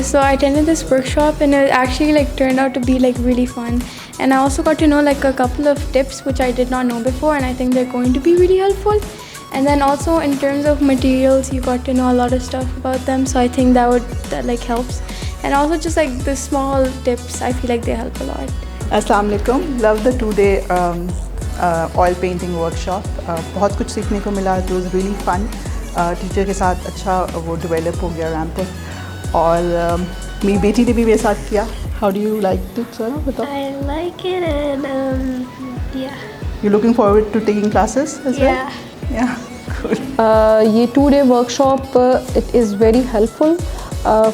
so I attended this workshop and it actually like turned out to be like really fun, and I also got to know like a couple of tips which I did not know before, and I think they're going to be really helpful. And then also in terms of materials, you got to know a lot of stuff about them, so I think that like helps. And also just like the small tips, I feel like they help a lot. Assalamu alaikum. Love the 2-day oil painting workshop. बहुत कुछ सीखने को मिला. It was really fun. Teacher के साथ अच्छा वो develop हो गया रैंप पर. और मेरी बेटी ने भी मेरे साथ किया. How do you like it, sir? बताओ. I like it, and yeah. You're looking forward to taking classes as well? Yeah. Good. ये 2-day workshop it is very helpful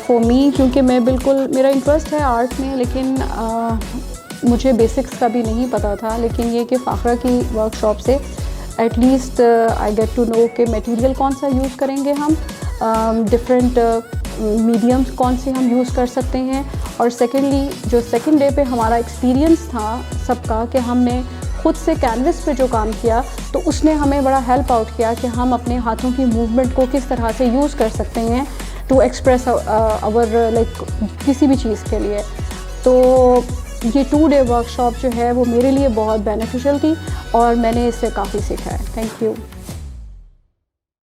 for me, क्योंकि मैं बिल्कुल मेरा इंटरेस्ट है आर्ट में, लेकिन मुझे बेसिक्स का भी नहीं पता था. लेकिन ये कि फ़ाखरा की वर्कशॉप से at least I get to know कि मटेरियल कौन सा यूज़ करेंगे हम, डिफरेंट मीडियम्स कौन से हम यूज़ कर सकते हैं. और सेकेंडली जो सेकेंड डे पे हमारा एक्सपीरियंस था सबका कि हमने खुद से कैनवस पे जो काम किया, तो उसने हमें बड़ा हेल्प आउट किया कि हम अपने हाथों की मूवमेंट को किस तरह से यूज़ कर सकते हैं टू एक्सप्रेस आवर लाइक किसी भी चीज़ के लिए. तो ये 2-day वर्कशॉप जो है वो मेरे लिए बहुत बेनिफिशियल थी और मैंने इससे काफ़ी सीखा है. Thank you.